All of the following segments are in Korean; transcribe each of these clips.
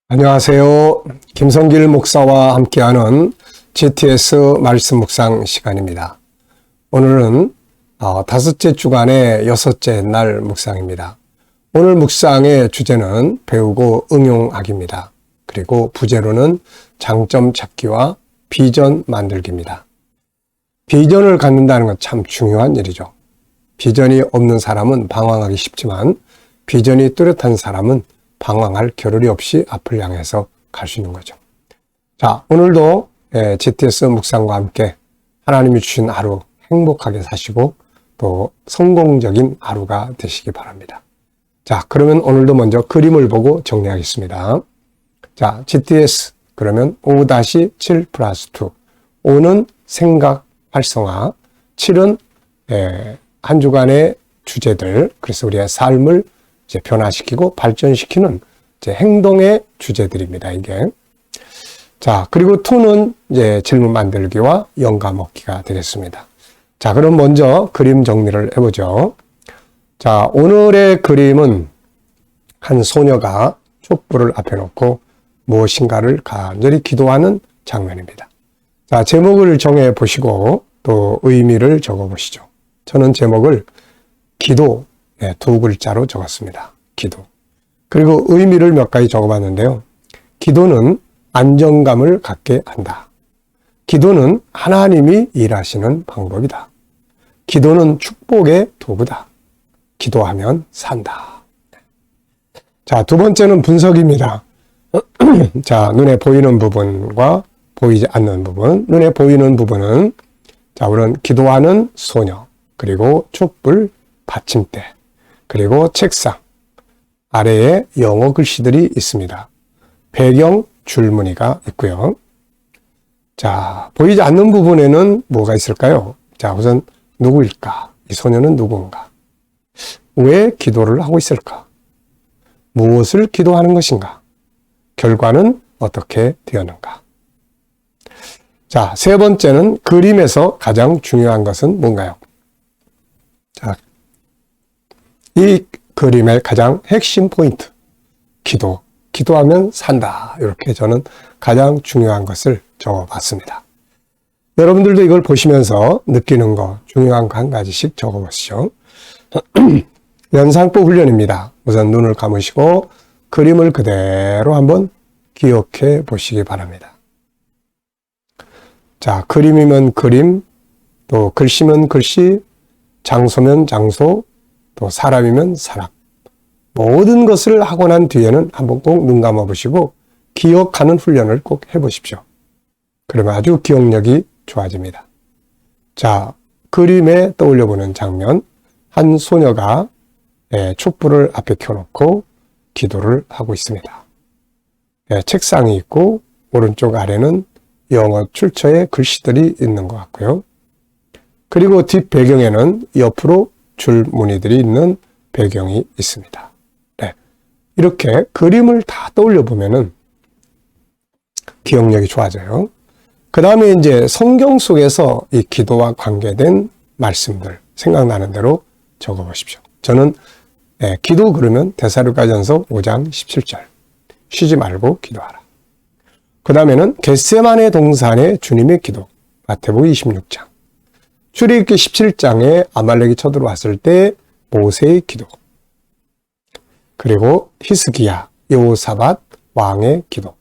안녕하세요. 김성길 목사와 함께하는 GTS 말씀 묵상 시간입니다. 오늘은 다섯째 주간의 여섯째 날 묵상입니다. 오늘 묵상의 주제는 배우고 응용하기입니다. 그리고 부제로는 장점 찾기와 비전 만들기입니다. 비전을 갖는다는 건 참 중요한 일이죠. 비전이 없는 사람은 방황하기 쉽지만 비전이 뚜렷한 사람은 방황할 겨를이 없이 앞을 향해서 갈 수 있는 거죠. 자, 오늘도 GTS 묵상과 함께 하나님이 주신 하루 행복하게 사시고 또 성공적인 하루가 되시기 바랍니다. 자, 그러면 오늘도 먼저 그림을 보고 정리하겠습니다. 자, GTS 그러면 5-7 플러스 2. 5는 생각 활성화, 7은 한 주간의 주제들, 그래서 우리의 삶을 이제 변화시키고 발전시키는 이제 행동의 주제들입니다, 이게. 자, 그리고 2는 이제 질문 만들기와 영감 얻기가 되겠습니다. 자, 그럼 먼저 그림 정리를 해보죠. 자, 오늘의 그림은 한 소녀가 촛불을 앞에 놓고 무엇인가를 간절히 기도하는 장면입니다. 자, 제목을 정해 보시고 또 의미를 적어 보시죠. 저는 제목을 기도, 두 글자로 적었습니다. 기도. 그리고 의미를 몇 가지 적어봤는데요. 기도는 안정감을 갖게 한다. 기도는 하나님이 일하시는 방법이다. 기도는 축복의 도구다. 기도하면 산다. 자, 두 번째는 분석입니다. 자, 눈에 보이는 부분과 보이지 않는 부분. 눈에 보이는 부분은 자, 우리는 기도하는 소녀, 그리고 촛불, 받침대, 그리고 책상, 아래에 영어 글씨들이 있습니다. 배경 줄무늬가 있고요. 자, 보이지 않는 부분에는 뭐가 있을까요? 자, 우선 누구일까? 이 소녀는 누군가? 왜 기도를 하고 있을까? 무엇을 기도하는 것인가? 결과는 어떻게 되었는가? 자, 세 번째는 그림에서 가장 중요한 것은 뭔가요? 자, 이 그림의 가장 핵심 포인트, 기도하면 산다. 이렇게 저는 가장 중요한 것을 적어봤습니다. 여러분들도 이걸 보시면서 느끼는 거, 중요한 거 한 가지씩 적어보시죠. 연상법 훈련입니다. 우선 눈을 감으시고 그림을 그대로 한번 기억해 보시기 바랍니다. 자, 그림이면 그림, 또 글씨면 글씨, 장소면 장소, 또 사람이면 사람. 모든 것을 하고 난 뒤에는 한번 꼭 눈 감아 보시고 기억하는 훈련을 꼭 해보십시오. 그러면 아주 기억력이 좋아집니다. 자, 그림에 떠올려보는 장면. 한 소녀가 촛불을 앞에 켜놓고 기도를 하고 있습니다. 책상이 있고 오른쪽 아래는 영어 출처의 글씨들이 있는 것 같고요. 그리고 뒷 배경에는 옆으로 줄무늬들이 있는 배경이 있습니다. 네. 이렇게 그림을 다 떠올려 보면은 기억력이 좋아져요. 그 다음에 이제 성경 속에서 이 기도와 관계된 말씀들 생각나는 대로 적어 보십시오. 저는 기도 그러면 데살로니가전서 5장 17절 쉬지 말고 기도하라. 그 다음에는 겟세마네 동산의 주님의 기도 마태복음 26장, 출애굽기 17장에 아말렉이 쳐들어왔을 때 모세의 기도, 그리고 히스기야, 여호사밧 왕의 기도,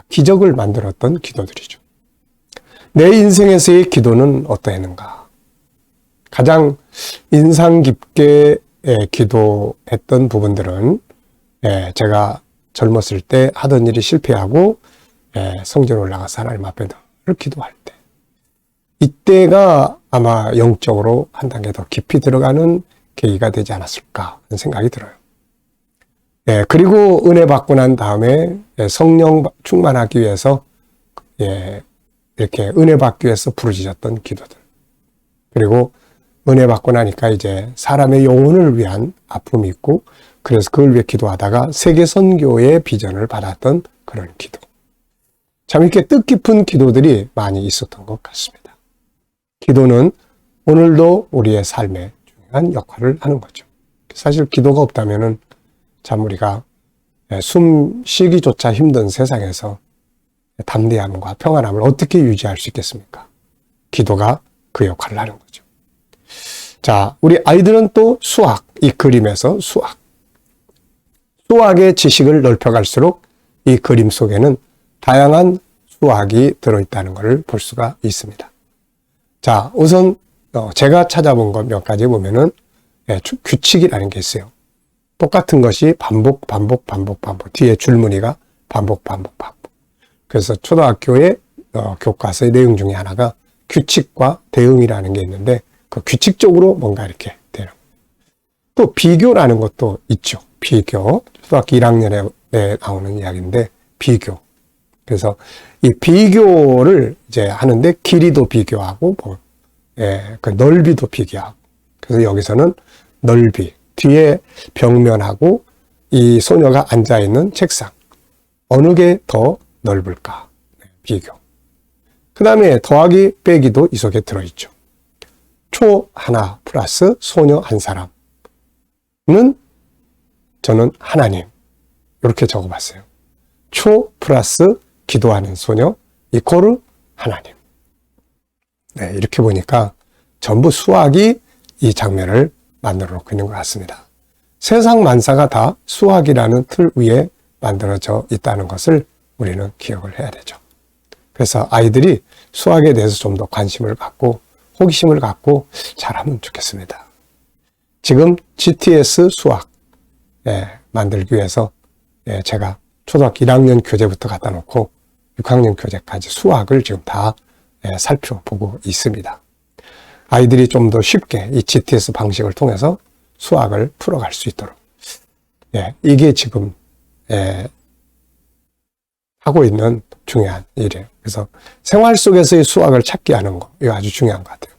기적을 만들었던 기도들이죠. 내 인생에서의 기도는 어떠했는가? 가장 인상 깊게 기도했던 부분들은 제가 젊었을 때 하던 일이 실패하고 성전 올라가서 하나님 앞에 늘 기도할 때, 이때가 아마 영적으로 한 단계 더 깊이 들어가는 계기가 되지 않았을까 하는 생각이 들어요. 그리고 은혜 받고 난 다음에 성령 충만하기 위해서 이렇게 은혜 받기 위해서 부르짖었던 기도들, 그리고 은혜 받고 나니까 이제 사람의 영혼을 위한 아픔이 있고 그래서 그걸 위해 기도하다가 세계 선교의 비전을 받았던 그런 기도. 참 이렇게 뜻깊은 기도들이 많이 있었던 것 같습니다. 기도는 오늘도 우리의 삶에 중요한 역할을 하는 거죠. 사실 기도가 없다면은 참 우리가 숨 쉬기조차 힘든 세상에서 담대함과 평안함을 어떻게 유지할 수 있겠습니까? 기도가 그 역할을 하는 거죠. 자, 우리 아이들은 또 수학, 이 그림에서 수학의 지식을 넓혀갈수록 이 그림 속에는 다양한 수학이 들어있다는 것을 볼 수가 있습니다. 자, 우선 제가 찾아본 것 몇 가지 보면은 규칙이라는 게 있어요. 똑같은 것이 반복. 뒤에 줄무늬가 반복. 그래서 초등학교의 교과서의 내용 중에 하나가 규칙과 대응이라는 게 있는데 그 규칙적으로 뭔가 이렇게 되는. 또 비교라는 것도 있죠. 비교. 초등학교 1학년에 나오는 이야기인데 비교. 그래서 이 비교를 이제 하는데 길이도 비교하고 그 넓이도 비교하고. 그래서 여기서는 넓이, 뒤에 벽면하고 이 소녀가 앉아있는 책상 어느 게 더 넓을까? 비교. 그 다음에 더하기 빼기도 이 속에 들어있죠. 초 하나 플러스 소녀 한 사람은 저는 하나님 이렇게 적어봤어요. 초 플러스 기도하는 소녀 이코르 하나님. 네, 이렇게 보니까 전부 수학이 이 장면을 만들어 놓고 있는 것 같습니다. 세상 만사가 다 수학이라는 틀 위에 만들어져 있다는 것을 우리는 기억을 해야 되죠. 그래서 아이들이 수학에 대해서 좀 더 관심을 갖고 호기심을 갖고 잘하면 좋겠습니다. 지금 GTS 수학 만들기 위해서 제가 초등학교 1학년 교재부터 갖다 놓고 6학년 교재까지 수학을 지금 다 살펴보고 있습니다. 아이들이 좀 더 쉽게 이 GTS 방식을 통해서 수학을 풀어갈 수 있도록 이게 지금 하고 있는 중요한 일이에요. 그래서 생활 속에서의 수학을 찾게 하는 거 이거 아주 중요한 것 같아요.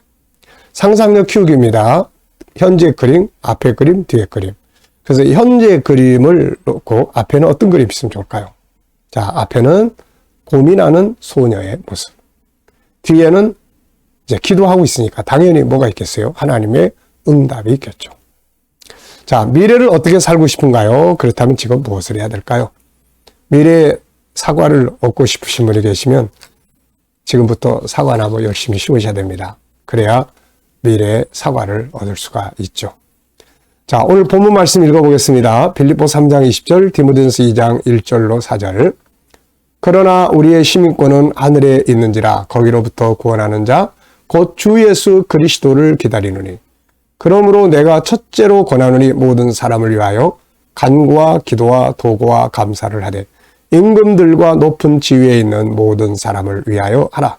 상상력 키우기입니다. 현재 그림, 앞에 그림, 뒤에 그림. 그래서 현재 그림을 놓고 앞에는 어떤 그림이 있으면 좋을까요? 자, 앞에는 고민하는 소녀의 모습. 뒤에는 이제 기도하고 있으니까 당연히 뭐가 있겠어요? 하나님의 응답이 있겠죠. 자, 미래를 어떻게 살고 싶은가요? 그렇다면 지금 무엇을 해야 될까요? 미래의 사과를 얻고 싶으신 분이 계시면 지금부터 사과나무 열심히 심으셔야 됩니다. 그래야 미래의 사과를 얻을 수가 있죠. 자, 오늘 본문 말씀 읽어보겠습니다. 빌립보 3장 20절, 디모데전서 2장 1절로 4절. 그러나 우리의 시민권은 하늘에 있는지라 거기로부터 구원하는 자 곧 주 예수 그리스도를 기다리노니 그러므로 내가 첫째로 권하노니 모든 사람을 위하여 간구와 기도와 도구와 감사를 하되 임금들과 높은 지위에 있는 모든 사람을 위하여 하라.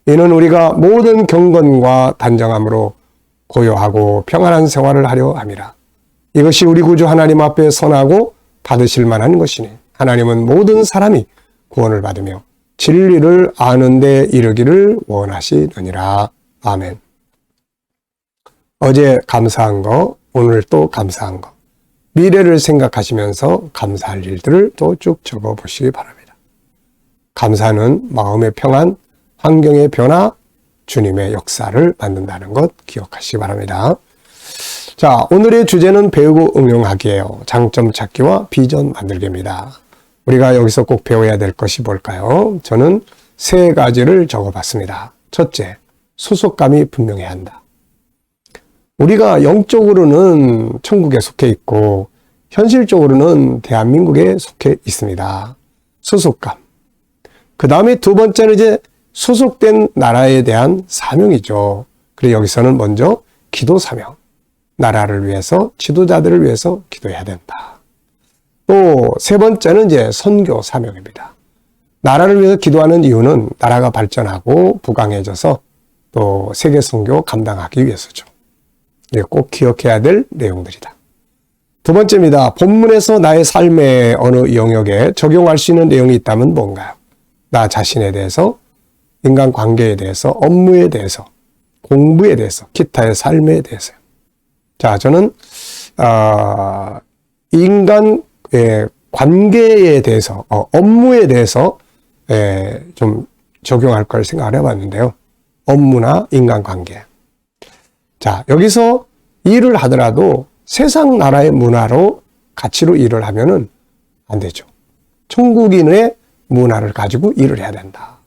이는 우리가 모든 경건과 단정함으로 고요하고 평안한 생활을 하려 함이라. 이것이 우리 구주 하나님 앞에 선하고 받으실 만한 것이니 하나님은 모든 사람이 구원을 받으며 진리를 아는 데 이르기를 원하시느니라. 아멘. 어제 감사한 거, 오늘 또 감사한 거. 미래를 생각하시면서 감사할 일들을 또 쭉 적어 보시기 바랍니다. 감사는 마음의 평안, 환경의 변화, 주님의 역사를 만든다는 것 기억하시기 바랍니다. 자, 오늘의 주제는 배우고 응용하기예요. 장점 찾기와 비전 만들기입니다. 우리가 여기서 꼭 배워야 될 것이 뭘까요? 저는 3가지를 적어봤습니다. 첫째, 소속감이 분명해야 한다. 우리가 영적으로는 천국에 속해 있고 현실적으로는 대한민국에 속해 있습니다. 소속감. 그 다음에 두 번째는 이제 소속된 나라에 대한 사명이죠. 그래서 여기서는 먼저 기도 사명. 나라를 위해서, 지도자들을 위해서 기도해야 된다. 또 세 번째는 이제 선교 사명입니다. 나라를 위해서 기도하는 이유는 나라가 발전하고 부강해져서 또 세계 선교 감당하기 위해서죠. 꼭 기억해야 될 내용들이다. 두 번째입니다. 본문에서 나의 삶의 어느 영역에 적용할 수 있는 내용이 있다면 뭔가요? 나 자신에 대해서, 인간관계에 대해서, 업무에 대해서, 공부에 대해서, 기타의 삶에 대해서요. 자, 저는 인간 관계에 대해서, 업무에 대해서 좀 적용할 걸 생각을 해봤는데요. 업무나 인간관계. 자, 여기서 일을 하더라도 세상 나라의 문화로 가치로 일을 하면은 안 되죠. 천국인의 문화를 가지고 일을 해야 된다.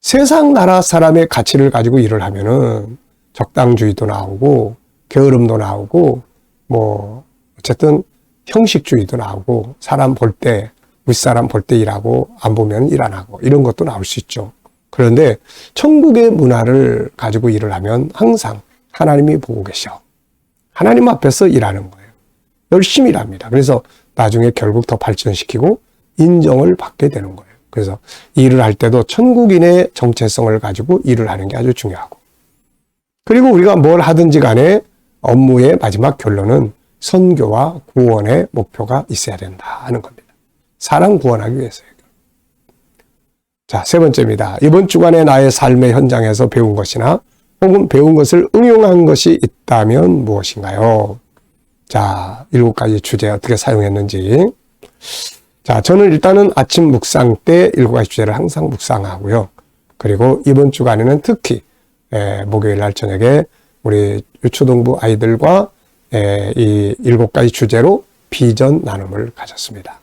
세상 나라 사람의 가치를 가지고 일을 하면은 적당주의도 나오고 게으름도 나오고 뭐 어쨌든 형식주의도 나오고 사람 볼 때 윗사람 볼 때 일하고 안 보면 일 안 하고 이런 것도 나올 수 있죠. 그런데 천국의 문화를 가지고 일을 하면 항상 하나님이 보고 계셔. 하나님 앞에서 일하는 거예요. 열심히 일합니다. 그래서 나중에 결국 더 발전시키고 인정을 받게 되는 거예요. 그래서 일을 할 때도 천국인의 정체성을 가지고 일을 하는 게 아주 중요하고, 그리고 우리가 뭘 하든지 간에 업무의 마지막 결론은 선교와 구원의 목표가 있어야 된다 하는 겁니다. 사람 구원하기 위해서요. 자, 세 번째입니다. 이번 주간에 나의 삶의 현장에서 배운 것이나 혹은 배운 것을 응용한 것이 있다면 무엇인가요? 자, 7가지 주제 어떻게 사용했는지. 자, 저는 일단은 아침 묵상 때 7가지 주제를 항상 묵상하고요. 그리고 이번 주간에는 특히 목요일 날 저녁에 우리 유초동부 아이들과 이 7가지 주제로 비전 나눔을 가졌습니다.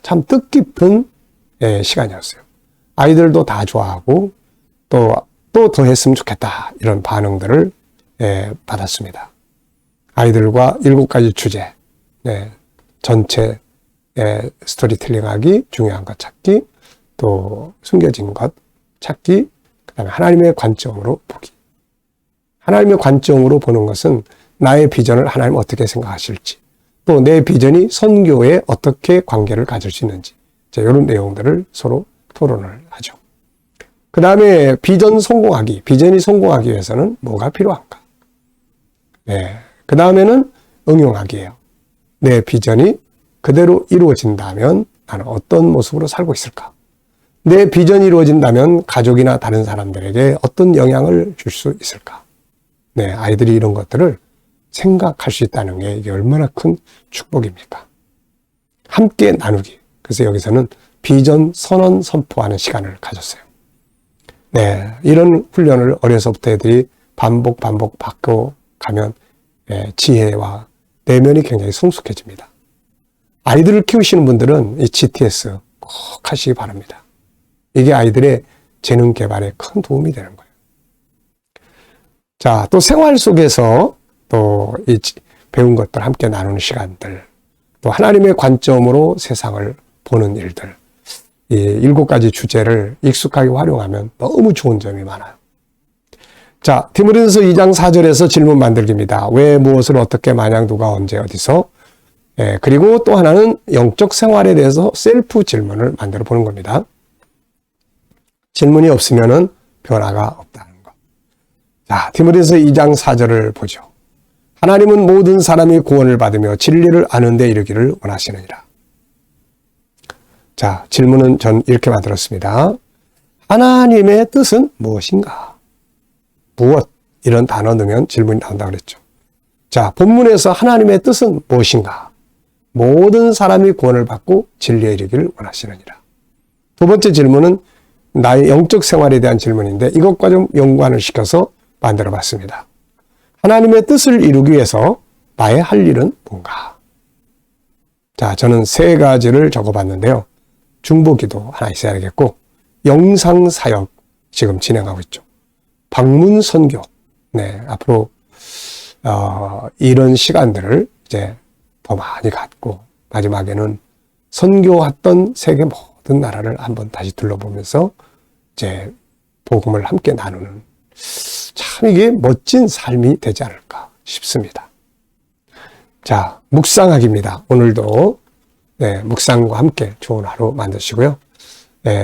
참 뜻깊은 시간이었어요. 아이들도 다 좋아하고 또 더 했으면 좋겠다 이런 반응들을 받았습니다. 아이들과 7가지 주제, 전체 스토리텔링하기, 중요한 것 찾기, 또 숨겨진 것 찾기, 그 다음에 하나님의 관점으로 보기. 하나님의 관점으로 보는 것은 나의 비전을 하나님 어떻게 생각하실지, 또 내 비전이 선교에 어떻게 관계를 가질 수 있는지, 이런 내용들을 서로 토론을 하죠. 그 다음에 비전이 성공하기 위해서는 뭐가 필요한가? 그 다음에는 응용하기예요. 내 비전이 그대로 이루어진다면 나는 어떤 모습으로 살고 있을까? 내 비전이 이루어진다면 가족이나 다른 사람들에게 어떤 영향을 줄 수 있을까? 아이들이 이런 것들을 생각할 수 있다는 게 이게 얼마나 큰 축복입니까? 함께 나누기. 그래서 여기서는 비전 선언 선포하는 시간을 가졌어요. 이런 훈련을 어려서부터 애들이 반복 받고 가면 지혜와 내면이 굉장히 성숙해집니다. 아이들을 키우시는 분들은 이 GTS 꼭 하시기 바랍니다. 이게 아이들의 재능 개발에 큰 도움이 되는 거예요. 자, 또 생활 속에서 또 이 배운 것들 함께 나누는 시간들, 또 하나님의 관점으로 세상을 보는 일들, 이 7가지 주제를 익숙하게 활용하면 너무 좋은 점이 많아요. 자, 디모데전서 2장 4절에서 질문 만들기입니다. 왜, 무엇을, 어떻게, 마냥, 누가, 언제, 어디서. 그리고 또 하나는 영적 생활에 대해서 셀프 질문을 만들어 보는 겁니다. 질문이 없으면은 변화가 없다는 것. 자, 디모데전서 2장 4절을 보죠. 하나님은 모든 사람이 구원을 받으며 진리를 아는 데 이르기를 원하시느니라. 자, 질문은 전 이렇게 만들었습니다. 하나님의 뜻은 무엇인가? 무엇? 이런 단어 넣으면 질문이 나온다고 그랬죠. 자, 본문에서 하나님의 뜻은 무엇인가? 모든 사람이 구원을 받고 진리에 이르기를 원하시느니라. 두 번째 질문은 나의 영적 생활에 대한 질문인데 이것과 좀 연관을 시켜서 만들어 봤습니다. 하나님의 뜻을 이루기 위해서 나의 할 일은 뭔가? 자, 저는 3가지를 적어봤는데요. 중보기도 하나 있어야 되겠고, 영상사역 지금 진행하고 있죠. 방문 선교. 앞으로 이런 시간들을 이제 더 많이 갖고 마지막에는 선교했던 세계 모든 나라를 한번 다시 둘러보면서 이제 복음을 함께 나누는, 참 이게 멋진 삶이 되지 않을까 싶습니다. 자, 묵상하기입니다. 오늘도 묵상과 함께 좋은 하루 만드시고요.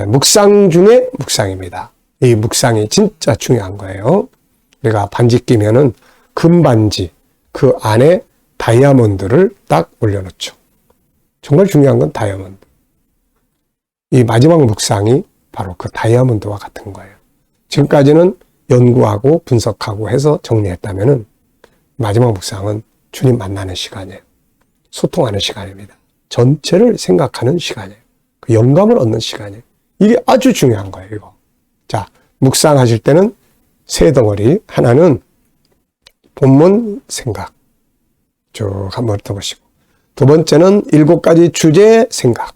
묵상 중에 묵상입니다. 이 묵상이 진짜 중요한 거예요. 우리가 반지 끼면은 금반지, 그 안에 다이아몬드를 딱 올려놓죠. 정말 중요한 건 다이아몬드. 이 마지막 묵상이 바로 그 다이아몬드와 같은 거예요. 지금까지는 연구하고 분석하고 해서 정리했다면은 마지막 묵상은 주님 만나는 시간이에요. 소통하는 시간입니다. 전체를 생각하는 시간이에요. 그 영감을 얻는 시간이에요. 이게 아주 중요한 거예요, 이거. 자, 묵상하실 때는 3덩어리. 하나는 본문 생각. 쭉 한번 훑어보시고. 두 번째는 7가지 주제의 생각.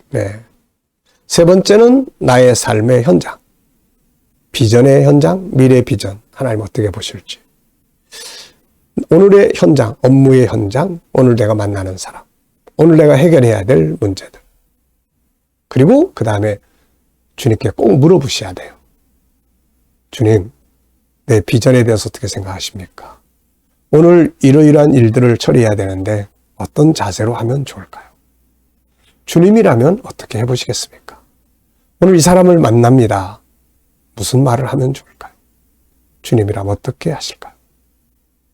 네. 세 번째는 나의 삶의 현장. 비전의 현장, 미래 비전. 하나님 어떻게 보실지. 오늘의 현장, 업무의 현장, 오늘 내가 만나는 사람, 오늘 내가 해결해야 될 문제들. 그리고 그 다음에 주님께 꼭 물어보셔야 돼요. 주님, 내 비전에 대해서 어떻게 생각하십니까? 오늘 이러이러한 일들을 처리해야 되는데 어떤 자세로 하면 좋을까요? 주님이라면 어떻게 해보시겠습니까? 오늘 이 사람을 만납니다. 무슨 말을 하면 좋을까요? 주님이라면 어떻게 하실까요?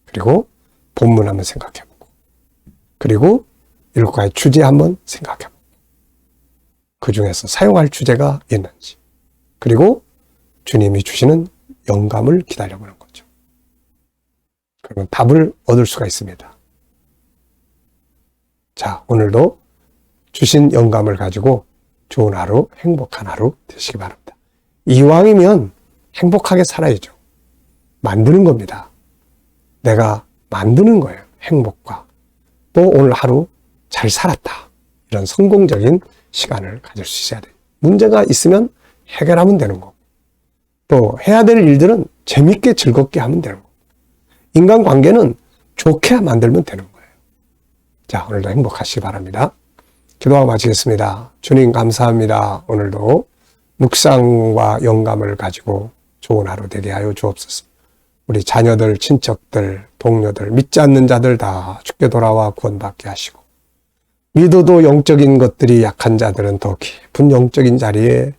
그리고 본문 한번 생각해보고, 그리고 7가지 주제 한번 생각해보고, 그 중에서 사용할 주제가 있는지, 그리고 주님이 주시는 영감을 기다려보는 거죠. 그러면 답을 얻을 수가 있습니다. 자, 오늘도 주신 영감을 가지고 좋은 하루, 행복한 하루 되시기 바랍니다. 이왕이면 행복하게 살아야죠. 만드는 겁니다. 내가 만드는 거예요. 행복과. 또 오늘 하루 잘 살았다. 이런 성공적인 시간을 가질 수 있어야 돼요. 문제가 있으면 해결하면 되는 거고, 또 해야 될 일들은 재밌게 즐겁게 하면 되는 거고, 인간관계는 좋게 만들면 되는 거예요. 자, 오늘도 행복하시기 바랍니다. 기도하고 마치겠습니다. 주님 감사합니다. 오늘도 묵상과 영감을 가지고 좋은 하루 되게 하여 주옵소서. 우리 자녀들, 친척들, 동료들, 믿지 않는 자들 다 주께 돌아와 구원받게 하시고, 믿어도 영적인 것들이 약한 자들은 더 깊은 영적인 자리에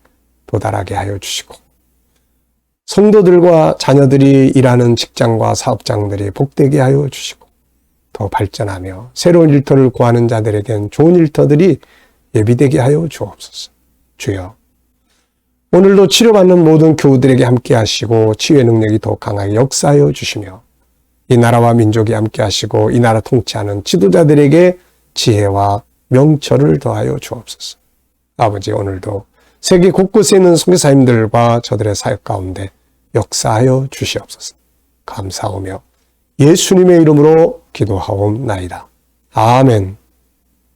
도달하게 하여 주시고, 성도들과 자녀들이 일하는 직장과 사업장들이 복되게 하여 주시고, 더 발전하며 새로운 일터를 구하는 자들에겐 좋은 일터들이 예비되게 하여 주옵소서. 주여, 오늘도 치료받는 모든 교우들에게 함께 하시고 치유의 능력이 더 강하게 역사하여 주시며, 이 나라와 민족이 함께 하시고 이 나라 통치하는 지도자들에게 지혜와 명철을 더하여 주옵소서. 아버지, 오늘도 세계 곳곳에 있는 선교사님들과 저들의 사역 가운데 역사하여 주시옵소서. 감사하며 예수님의 이름으로 기도하옵나이다. 아멘.